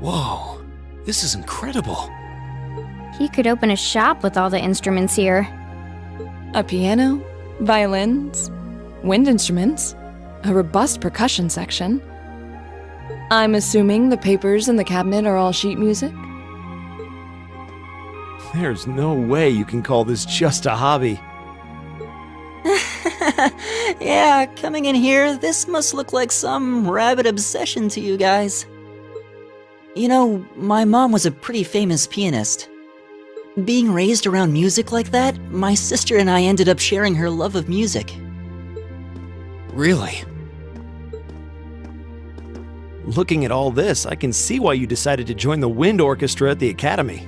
Whoa, this is incredible. He could open a shop with all the instruments here. A piano, violins, wind instruments, a robust percussion section. I'm assuming the papers in the cabinet are all sheet music? There's no way you can call this just a hobby. Yeah, coming in here, this must look like some rabid obsession to you guys. You know, my mom was a pretty famous pianist. Being raised around music like that, my sister and I ended up sharing her love of music. Really? Looking at all this, I can see why you decided to join the wind orchestra at the academy.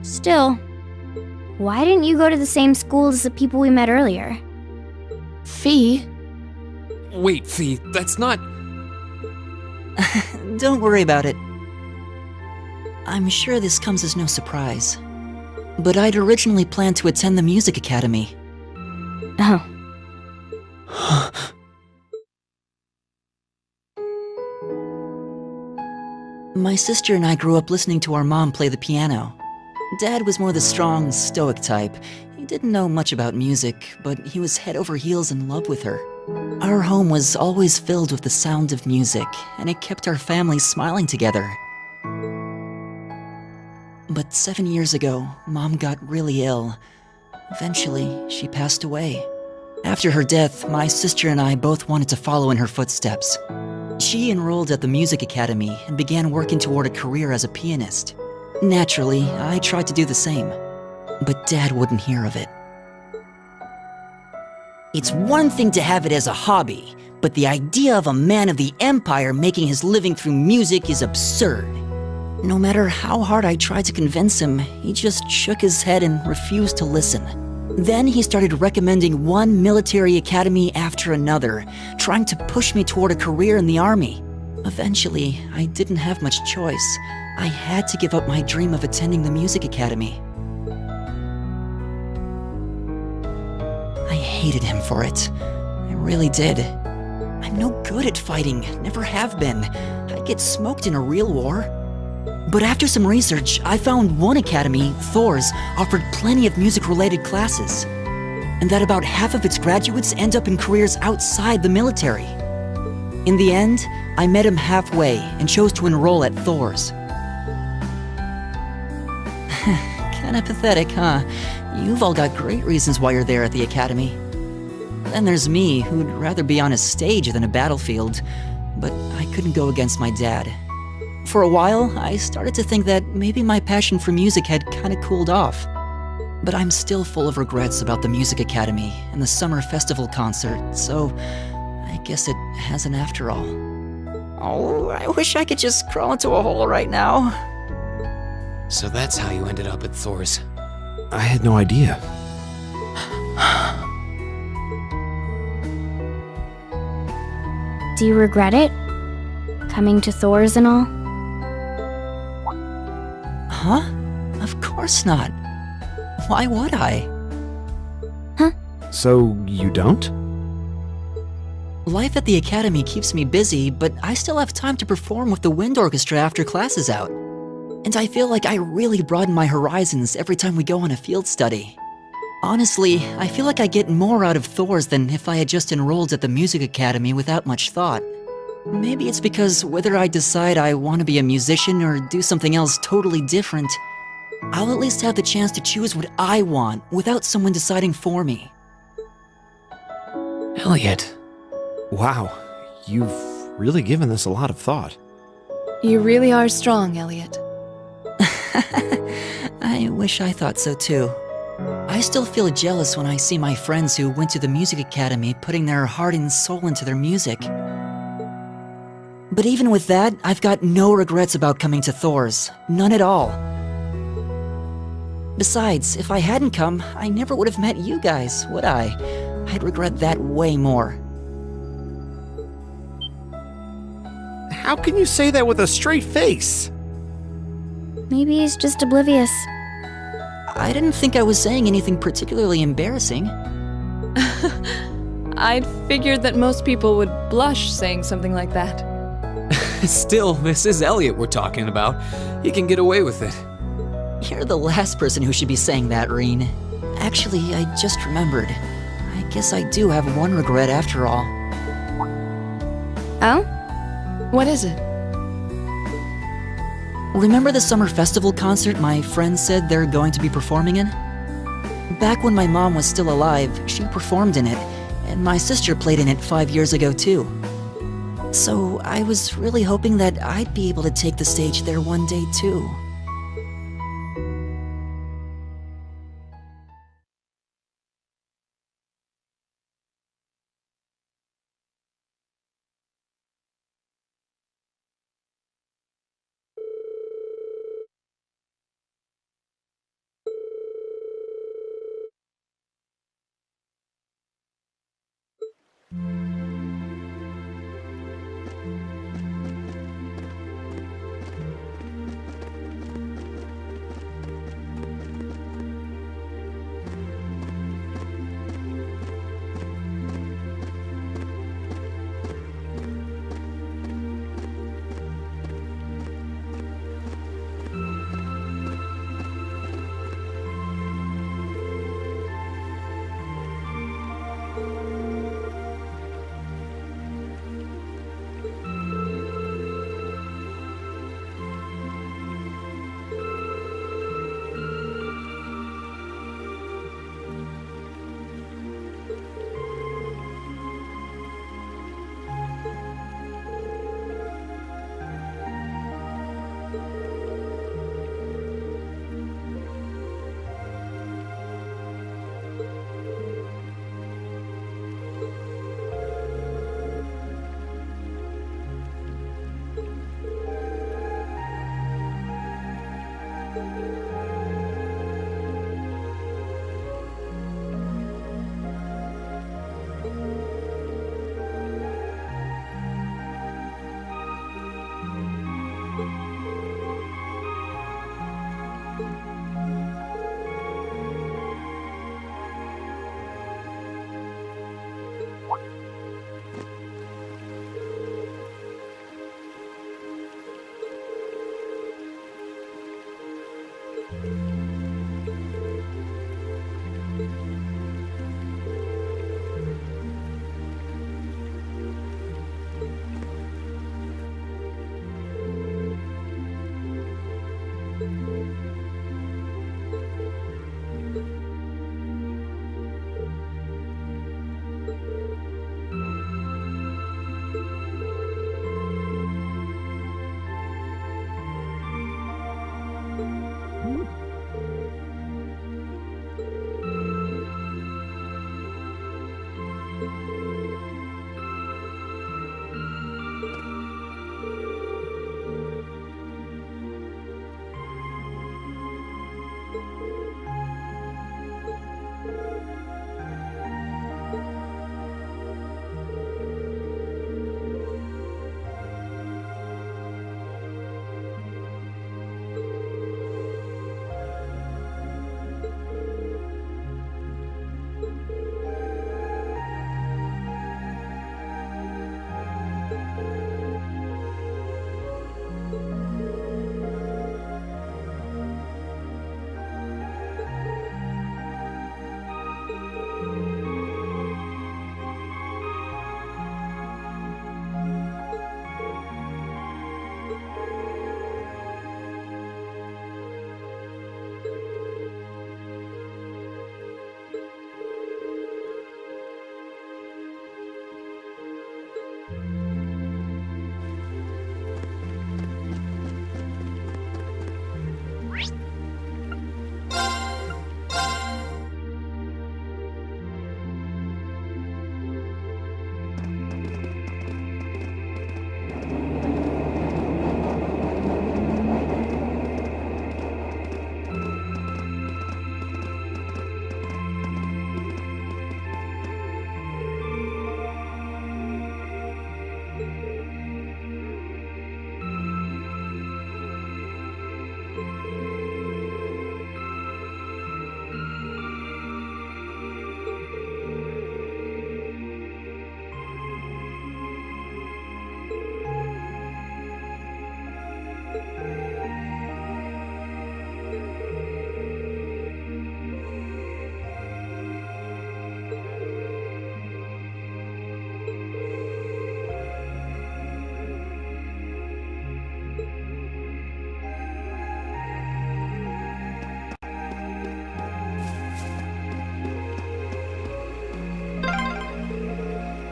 Still, why didn't you go to the same school as the people we met earlier? Fee? Wait, Fee, that's not... Don't worry about it. I'm sure this comes as no surprise. But I'd originally planned to attend the music academy. Oh. My sister and I grew up listening to our mom play the piano. Dad was more the strong, stoic type. He didn't know much about music, but he was head over heels in love with her. Our home was always filled with the sound of music, and it kept our family smiling together. But 7 years ago, Mom got really ill. Eventually, she passed away. After her death, my sister and I both wanted to follow in her footsteps. She enrolled at the music academy and began working toward a career as a pianist. Naturally, I tried to do the same, but Dad wouldn't hear of it. It's one thing to have it as a hobby, but the idea of a man of the empire making his living through music is absurd. No matter how hard I tried to convince him, he just shook his head and refused to listen. Then he started recommending one military academy after another, trying to push me toward a career in the army. Eventually, I didn't have much choice. I had to give up my dream of attending the music academy. I hated him for it. I really did. I'm no good at fighting, never have been. I'd get smoked in a real war. But after some research, I found one academy, Thor's, offered plenty of music-related classes, and that about half of its graduates end up in careers outside the military. In the end, I met him halfway and chose to enroll at Thor's. Kinda pathetic, huh? You've all got great reasons why you're there at the academy. Then there's me, who'd rather be on a stage than a battlefield, but I couldn't go against my dad. For a while, I started to think that maybe my passion for music had kinda cooled off. But I'm still full of regrets about the music academy and the summer festival concert, so I guess it hasn't after all. Oh, I wish I could just crawl into a hole right now. So that's how you ended up at Thor's. I had no idea. Do you regret it? Coming to Thor's and all? Huh? Of course not. Why would I? So you don't? Life at the academy keeps me busy, but I still have time to perform with the wind orchestra after class is out. And I feel like I really broaden my horizons every time we go on a field study. Honestly, I feel like I get more out of Thor's than if I had just enrolled at the music academy without much thought. Maybe it's because whether I decide I want to be a musician or do something else totally different, I'll at least have the chance to choose what I want without someone deciding for me. Elliot. Wow, you've really given this a lot of thought. You really are strong, Elliot. I wish I thought so too. I still feel jealous when I see my friends who went to the music academy putting their heart and soul into their music. But even with that, I've got no regrets about coming to Thor's. None at all. Besides, if I hadn't come, I never would have met you guys, would I? I'd regret that way more. How can you say that with a straight face? Maybe he's just oblivious. I didn't think I was saying anything particularly embarrassing. I'd figured that most people would blush saying something like that. Still, this is Elliot we're talking about. He can get away with it. You're the last person who should be saying that, Reen. Actually, I just remembered. I guess I do have one regret after all. Oh? What is it? Remember the summer festival concert my friends said they're going to be performing in? Back when my mom was still alive, she performed in it, and my sister played in it 5 years ago too. So I was really hoping that I'd be able to take the stage there one day too.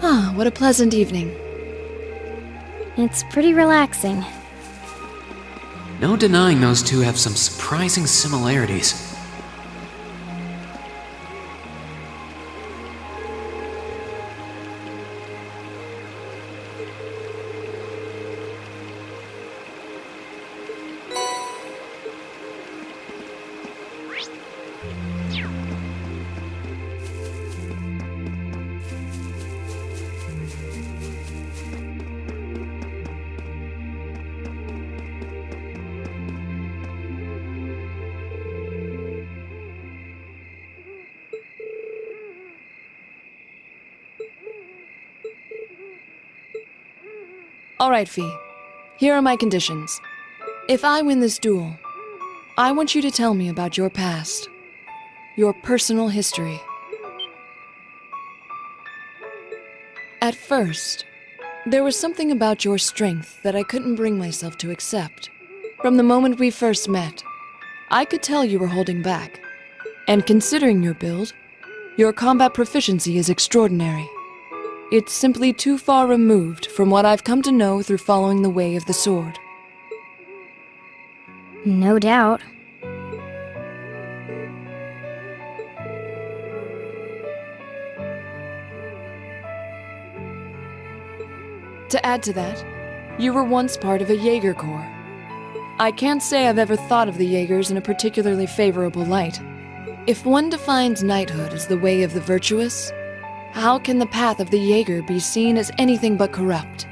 Ah, what a pleasant evening. It's pretty relaxing. No denying those two have some surprising similarities. All right, Fee. Here are my conditions. If I win this duel, I want you to tell me about your past, your personal history. At first, there was something about your strength that I couldn't bring myself to accept. From the moment we first met, I could tell you were holding back. And considering your build, your combat proficiency is extraordinary. It's simply too far removed from what I've come to know through following the way of the sword. No doubt. To add to that, you were once part of a Jaeger Corps. I can't say I've ever thought of the Jaegers in a particularly favorable light. If one defines knighthood as the way of the virtuous, how can the path of the Jaeger be seen as anything but corrupt?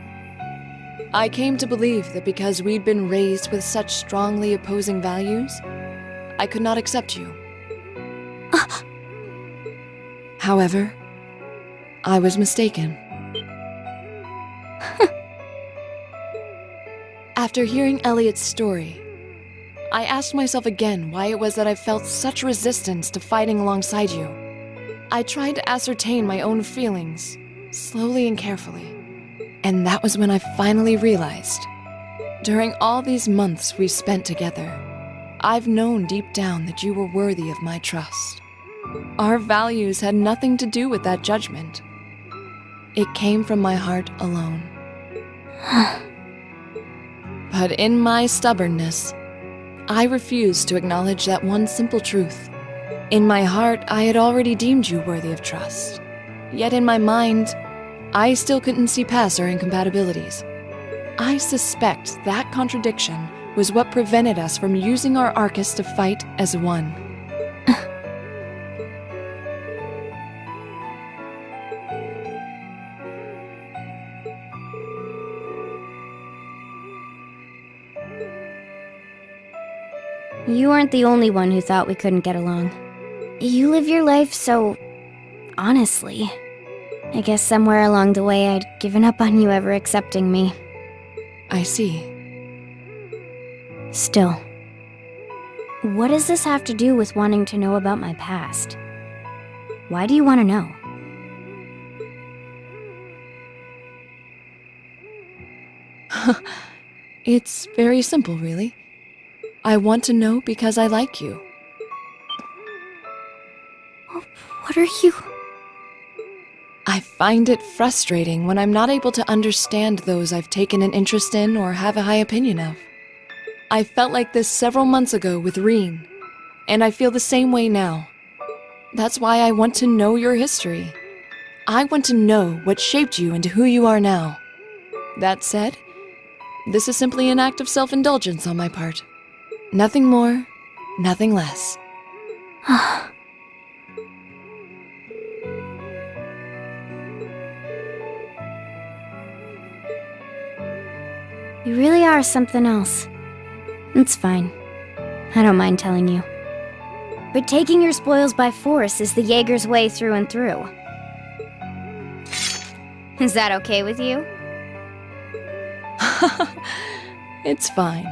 I came to believe that because we'd been raised with such strongly opposing values, I could not accept you. However, I was mistaken. After hearing Elliot's story, I asked myself again why it was that I felt such resistance to fighting alongside you. I tried to ascertain my own feelings, slowly and carefully. And that was when I finally realized. During all these months we spent together, I've known deep down that you were worthy of my trust. Our values had nothing to do with that judgment. It came from my heart alone. But in my stubbornness, I refused to acknowledge that one simple truth. In my heart, I had already deemed you worthy of trust. Yet in my mind, I still couldn't see past our incompatibilities. I suspect that contradiction was what prevented us from using our Arcus to fight as one. You aren't the only one who thought we couldn't get along. You live your life so honestly. I guess somewhere along the way I'd given up on you ever accepting me. I see. Still, what does this have to do with wanting to know about my past? Why do you want to know? It's very simple, really. I want to know because I like you. What are you... I find it frustrating when I'm not able to understand those I've taken an interest in or have a high opinion of. I felt like this several months ago with Reen, and I feel the same way now. That's why I want to know your history. I want to know what shaped you into who you are now. That said, this is simply an act of self-indulgence on my part. Nothing more, nothing less. You really are something else. It's fine. I don't mind telling you. But taking your spoils by force is the Jaeger's way through and through. Is that okay with you? It's fine.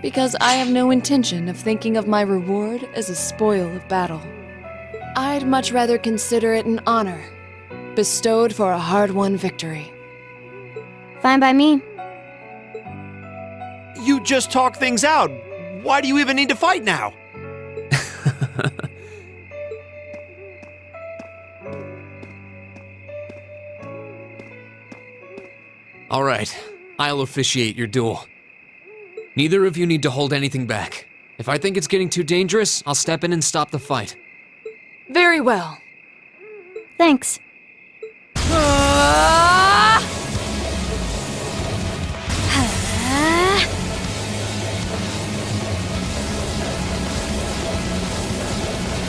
Because I have no intention of thinking of my reward as a spoil of battle. I'd much rather consider it an honor, bestowed for a hard-won victory. Fine by me. You just talk things out. Why do you even need to fight now? Alright, I'll officiate your duel. Neither of you need to hold anything back. If I think it's getting too dangerous, I'll step in and stop the fight. Very well. Thanks.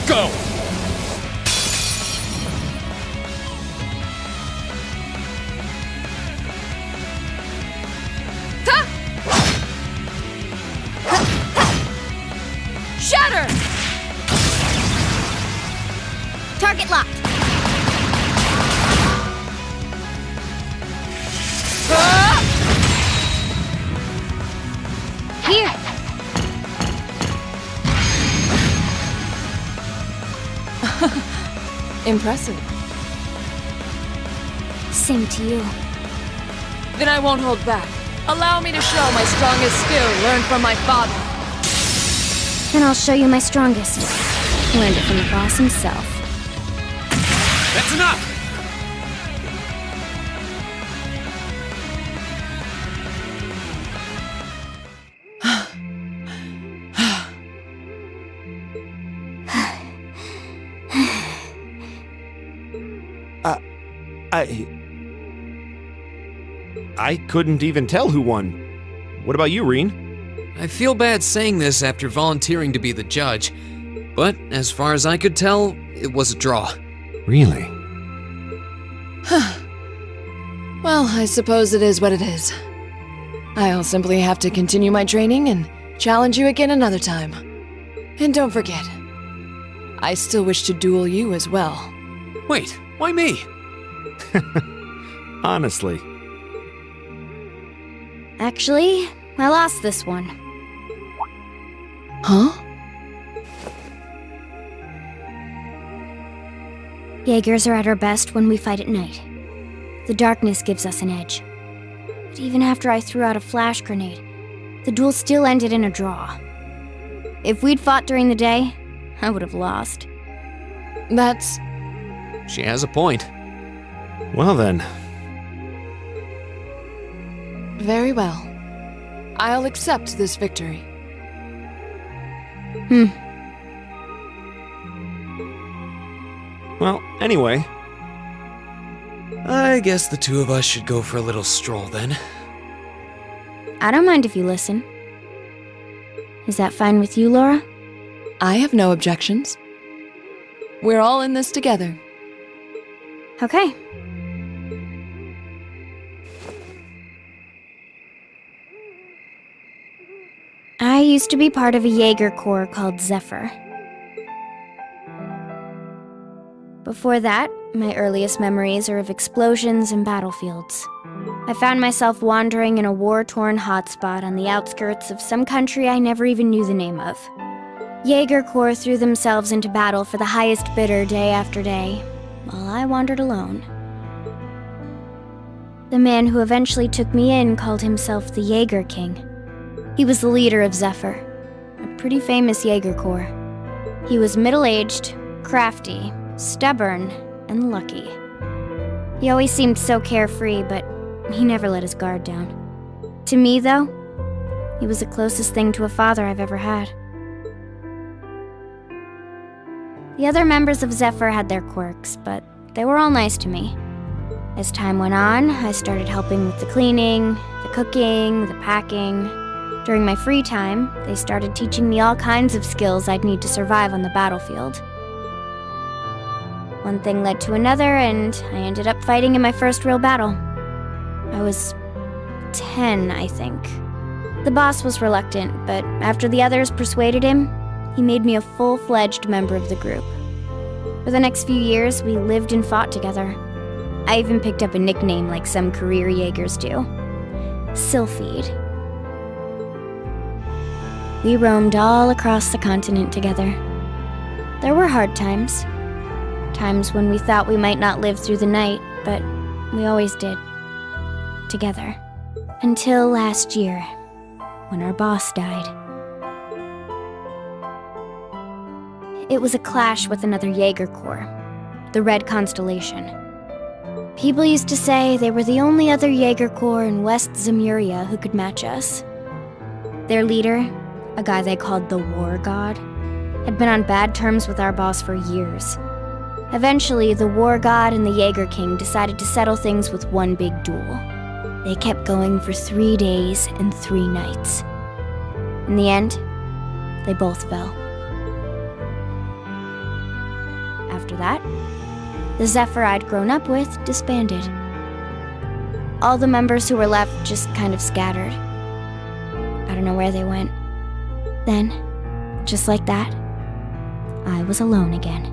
Go! Shatter! Target locked. Here. Impressive. Same to you. Then I won't hold back. Allow me to show my strongest skill learned from my father. Then I'll show you my strongest. Learned it from the boss himself. That's enough! I couldn't even tell who won. What about you, Reen? I feel bad saying this after volunteering to be the judge, but as far as I could tell, it was a draw. Really? Well, I suppose it is what it is. I'll simply have to continue my training and challenge you again another time. And don't forget, I still wish to duel you as well. Wait, why me? Honestly. Actually, I lost this one. Huh? Jaegers are at our best when we fight at night. The darkness gives us an edge. But even after I threw out a flash grenade, the duel still ended in a draw. If we'd fought during the day, I would have lost. That's... She has a point. Well then. very well. I'll accept this victory. Well, anyway. I guess the two of us should go for a little stroll then. I don't mind if you listen. Is that fine with you, Laura? I have no objections. We're all in this together. Okay. I used to be part of a Jaeger Corps called Zephyr. Before that, my earliest memories are of explosions and battlefields. I found myself wandering in a war-torn hotspot on the outskirts of some country I never even knew the name of. Jaeger Corps threw themselves into battle for the highest bidder day after day, while I wandered alone. The man who eventually took me in called himself the Jaeger King. He was the leader of Zephyr, a pretty famous Jaeger Corps. He was middle-aged, crafty, stubborn, and lucky. He always seemed so carefree, but he never let his guard down. To me, though, he was the closest thing to a father I've ever had. The other members of Zephyr had their quirks, but they were all nice to me. As time went on, I started helping with the cleaning, the cooking, the packing. During my free time, they started teaching me all kinds of skills I'd need to survive on the battlefield. One thing led to another, and I ended up fighting in my first real battle. I was 10, I think. The boss was reluctant, but after the others persuaded him, he made me a full-fledged member of the group. For the next few years, we lived and fought together. I even picked up a nickname like some career Jaegers do. Sylphide. We roamed all across the continent together. There were hard times. Times when we thought we might not live through the night, but we always did. Together. Until last year, when our boss died. It was a clash with another Jaeger Corps, the Red Constellation. People used to say they were the only other Jaeger Corps in West Zemuria who could match us. Their leader, a guy they called the War God, had been on bad terms with our boss for years. Eventually, the War God and the Jaeger King decided to settle things with one big duel. They kept going for 3 days and 3 nights. In the end, they both fell. After that, the Zephyr I'd grown up with disbanded. All the members who were left just kind of scattered. I don't know where they went. Then, just like that, I was alone again.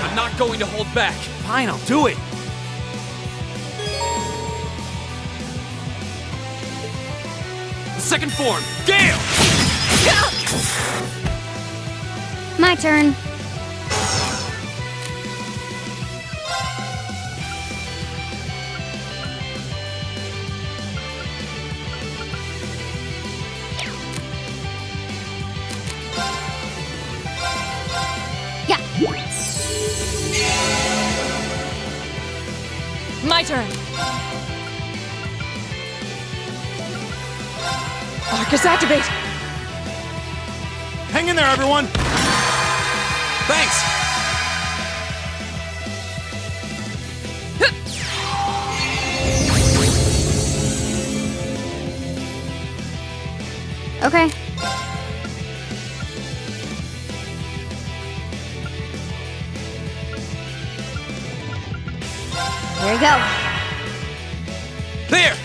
I'm not going to hold back. Fine, I'll do it. The second form, Gale! My turn. Yeah. My turn. Arcus activate. Hang in there, everyone. Thanks! Okay. There you go. There!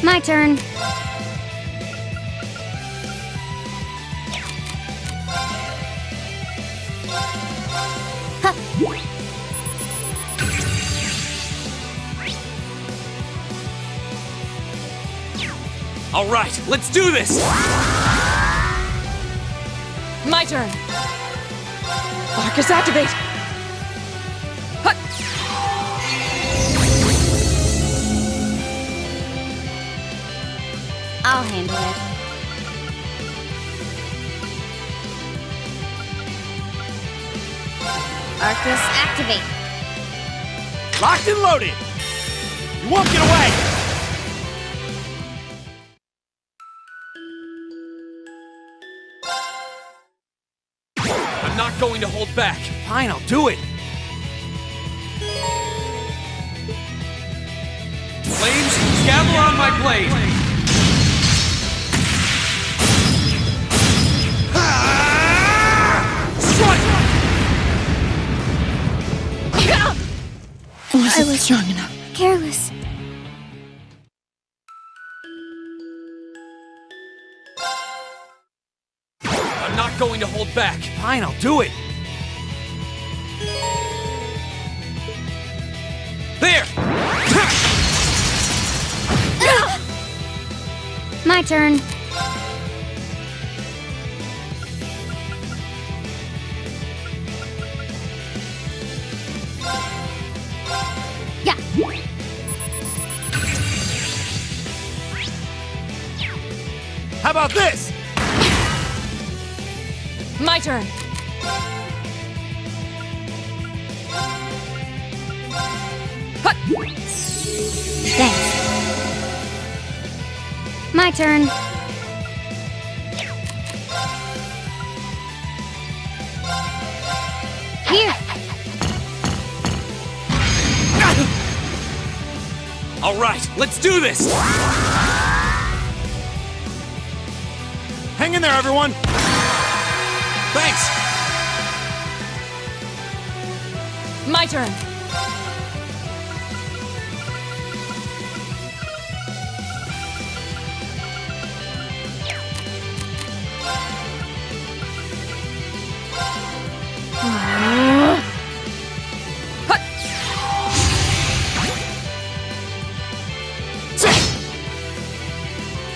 My turn. All right, let's do this! My turn. Arcus activate. Hut. I'll handle it. Arcus, activate. Locked and loaded! You won't get away! I'm not going to hold back. Fine, I'll do it. Flames, gather on my blade. Strike! I was strong enough. Careless. I'm not going to hold back. Fine, I'll do it. There! My turn. Yeah. How about this? My turn. Thanks. My turn. Here. All right, let's do this! Hang in there, everyone! Thanks! My turn.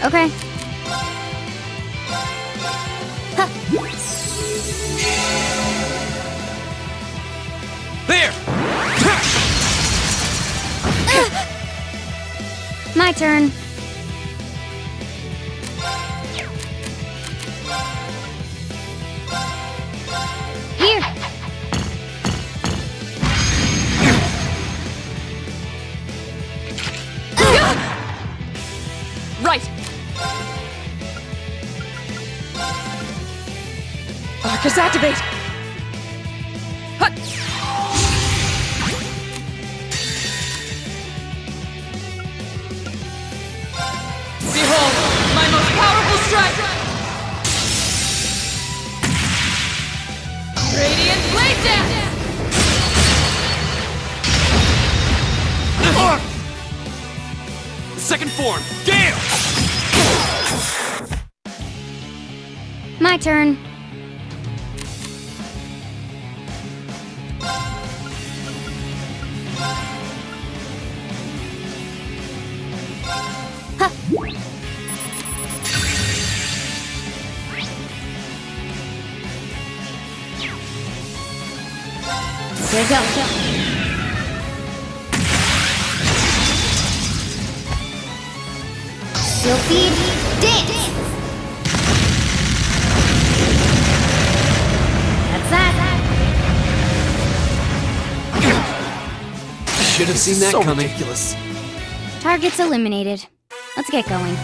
Okay. There! My turn. Here. Right. Arcus, activate. Hut. Behold, my most powerful strike! Radiant Blade Dance! Second form, Gale! My turn. Here we go. Sylphid dance. That's that. Should have seen that So coming. ridiculous. Targets eliminated. Let's get going.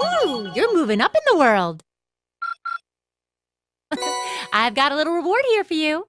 Ooh, you're moving up in the world. I've got a little reward here for you.